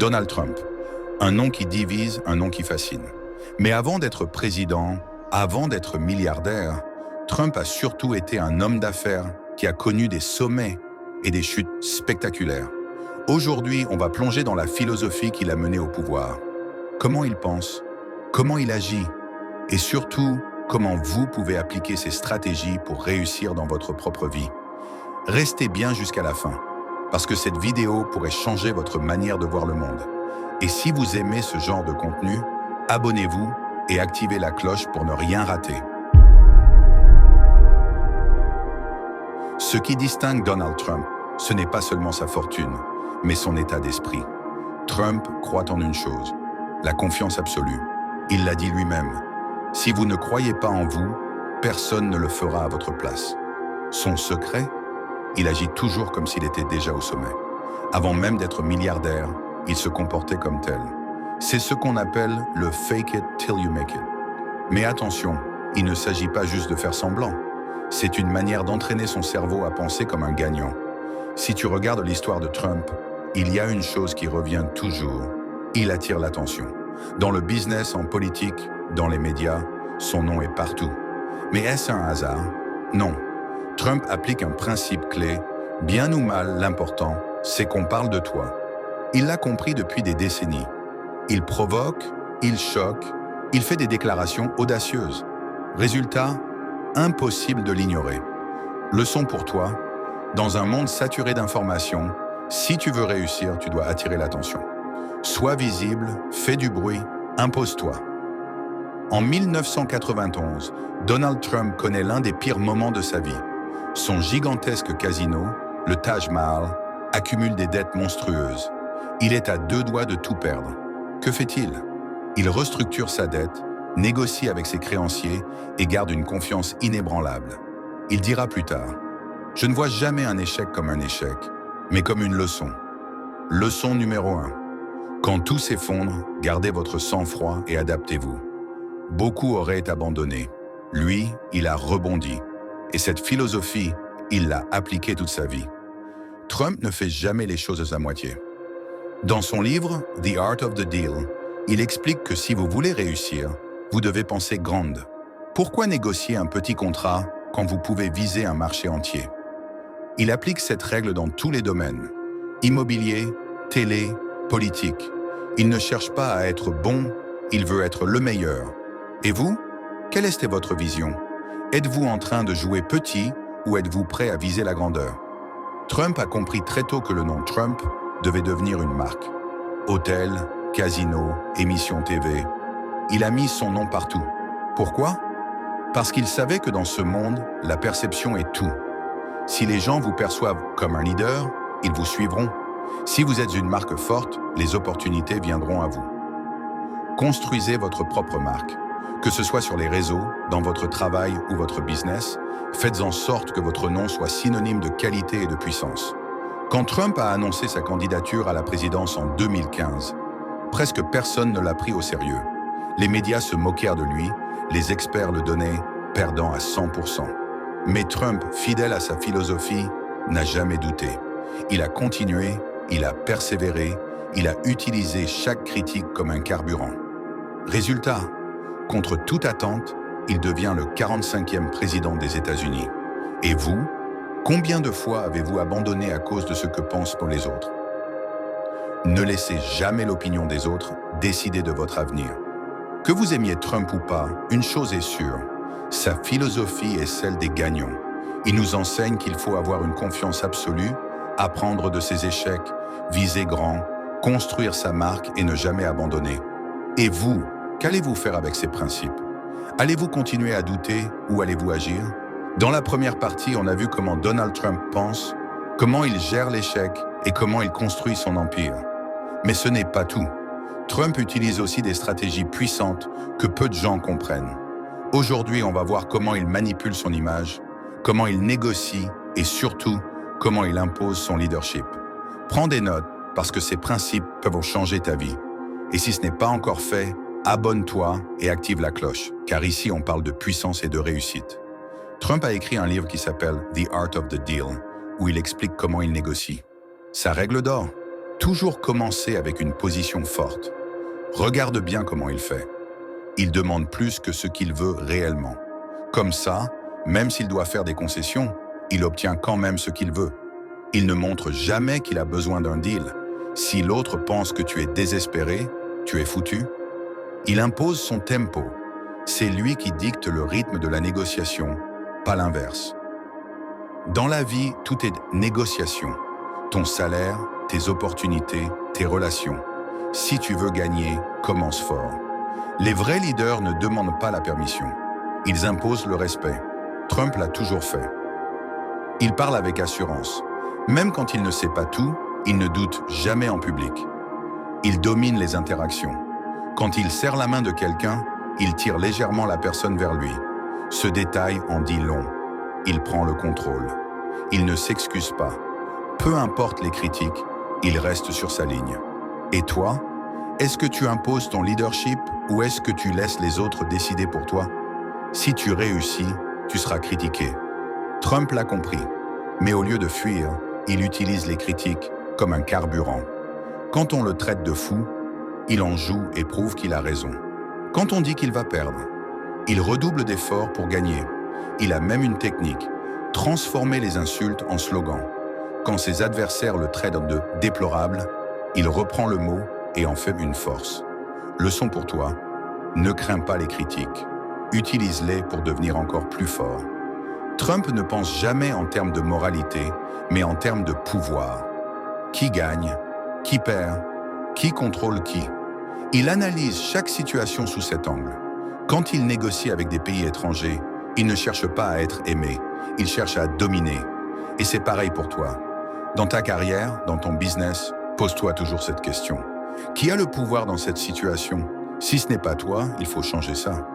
Donald Trump, un nom qui divise, un nom qui fascine. Mais avant d'être président, avant d'être milliardaire, Trump a surtout été un homme d'affaires qui a connu des sommets et des chutes spectaculaires. Aujourd'hui, on va plonger dans la philosophie qui l'a mené au pouvoir. Comment il pense, comment il agit, et surtout, comment vous pouvez appliquer ces stratégies pour réussir dans votre propre vie. Restez bien jusqu'à la fin, parce que cette vidéo pourrait changer votre manière de voir le monde. Et si vous aimez ce genre de contenu, abonnez-vous et activez la cloche pour ne rien rater. Ce qui distingue Donald Trump, ce n'est pas seulement sa fortune, mais son état d'esprit. Trump croit en une chose, la confiance absolue. Il l'a dit lui-même. Si vous ne croyez pas en vous, personne ne le fera à votre place. Son secret, il agit toujours comme s'il était déjà au sommet. Avant même d'être milliardaire, il se comportait comme tel. C'est ce qu'on appelle le fake it till you make it. Mais attention, il ne s'agit pas juste de faire semblant. C'est une manière d'entraîner son cerveau à penser comme un gagnant. Si tu regardes l'histoire de Trump, il y a une chose qui revient toujours. Il attire l'attention. Dans le business, en politique, dans les médias, son nom est partout. Mais est-ce un hasard? Non. Trump applique un principe clé. Bien ou mal, l'important, c'est qu'on parle de toi. Il l'a compris depuis des décennies. Il provoque, il choque, il fait des déclarations audacieuses. Résultat, impossible de l'ignorer. Leçon pour toi, dans un monde saturé d'informations, si tu veux réussir, tu dois attirer l'attention. Sois visible, fais du bruit, impose-toi. En 1991, Donald Trump connaît l'un des pires moments de sa vie. Son gigantesque casino, le Taj Mahal, accumule des dettes monstrueuses. Il est à deux doigts de tout perdre. Que fait-il? Il restructure sa dette, négocie avec ses créanciers et garde une confiance inébranlable. Il dira plus tard, « Je ne vois jamais un échec comme un échec, mais comme une leçon. » Leçon numéro 1. Quand tout s'effondre, gardez votre sang-froid et adaptez-vous. Beaucoup auraient abandonné. Lui, il a rebondi. Et cette philosophie, il l'a appliquée toute sa vie. Trump ne fait jamais les choses à moitié. Dans son livre « The Art of the Deal », il explique que si vous voulez réussir, vous devez penser grande. Pourquoi négocier un petit contrat quand vous pouvez viser un marché entier? Il applique cette règle dans tous les domaines. Immobilier, télé, politique. Il ne cherche pas à être bon, il veut être le meilleur. Et vous? Quelle est votre vision? Êtes-vous en train de jouer petit ou êtes-vous prêt à viser la grandeur? Trump a compris très tôt que le nom Trump devait devenir une marque. Hôtel, casino, émission TV. Il a mis son nom partout. Pourquoi? Parce qu'il savait que dans ce monde, la perception est tout. Si les gens vous perçoivent comme un leader, ils vous suivront. Si vous êtes une marque forte, les opportunités viendront à vous. Construisez votre propre marque. Que ce soit sur les réseaux, dans votre travail ou votre business, faites en sorte que votre nom soit synonyme de qualité et de puissance. Quand Trump a annoncé sa candidature à la présidence en 2015, presque personne ne l'a pris au sérieux. Les médias se moquèrent de lui, les experts le donnaient perdant à 100%. Mais Trump, fidèle à sa philosophie, n'a jamais douté. Il a continué, il a persévéré, il a utilisé chaque critique comme un carburant. Résultat, contre toute attente, il devient le 45e président des États-Unis. Et vous, combien de fois avez-vous abandonné à cause de ce que pensent les autres? Ne laissez jamais l'opinion des autres décider de votre avenir. Que vous aimiez Trump ou pas, une chose est sûre, sa philosophie est celle des gagnants. Il nous enseigne qu'il faut avoir une confiance absolue, apprendre de ses échecs, viser grand, construire sa marque et ne jamais abandonner. Et vous, qu'allez-vous faire avec ces principes? Allez-vous continuer à douter ou allez-vous agir? Dans la première partie, on a vu comment Donald Trump pense, comment il gère l'échec et comment il construit son empire. Mais ce n'est pas tout. Trump utilise aussi des stratégies puissantes que peu de gens comprennent. Aujourd'hui, on va voir comment il manipule son image, comment il négocie et surtout, comment il impose son leadership. Prends des notes parce que ces principes peuvent changer ta vie. Et si ce n'est pas encore fait, abonne-toi et active la cloche, car ici on parle de puissance et de réussite. Trump a écrit un livre qui s'appelle « The Art of the Deal », où il explique comment il négocie. Sa règle d'or, toujours commencer avec une position forte. Regarde bien comment il fait. Il demande plus que ce qu'il veut réellement. Comme ça, même s'il doit faire des concessions, il obtient quand même ce qu'il veut. Il ne montre jamais qu'il a besoin d'un deal. Si l'autre pense que tu es désespéré, tu es foutu. Il impose son tempo. C'est lui qui dicte le rythme de la négociation, pas l'inverse. Dans la vie, tout est négociation. Ton salaire, tes opportunités, tes relations. Si tu veux gagner, commence fort. Les vrais leaders ne demandent pas la permission. Ils imposent le respect. Trump l'a toujours fait. Il parle avec assurance. Même quand il ne sait pas tout, il ne doute jamais en public. Il domine les interactions. Quand il serre la main de quelqu'un, il tire légèrement la personne vers lui. Ce détail en dit long. Il prend le contrôle. Il ne s'excuse pas. Peu importe les critiques, il reste sur sa ligne. Et toi, est-ce que tu imposes ton leadership ou est-ce que tu laisses les autres décider pour toi? Si tu réussis, tu seras critiqué. Trump l'a compris, mais au lieu de fuir, il utilise les critiques comme un carburant. Quand on le traite de fou, il en joue et prouve qu'il a raison. Quand on dit qu'il va perdre, il redouble d'efforts pour gagner. Il a même une technique, transformer les insultes en slogans. Quand ses adversaires le traitent de déplorable, il reprend le mot et en fait une force. Leçon pour toi, ne crains pas les critiques. Utilise-les pour devenir encore plus fort. Trump ne pense jamais en termes de moralité, mais en termes de pouvoir. Qui gagne? Qui perd? Qui contrôle qui? Il analyse chaque situation sous cet angle. Quand il négocie avec des pays étrangers, il ne cherche pas à être aimé, il cherche à dominer. Et c'est pareil pour toi. Dans ta carrière, dans ton business, pose-toi toujours cette question. Qui a le pouvoir dans cette situation? Si ce n'est pas toi, il faut changer ça.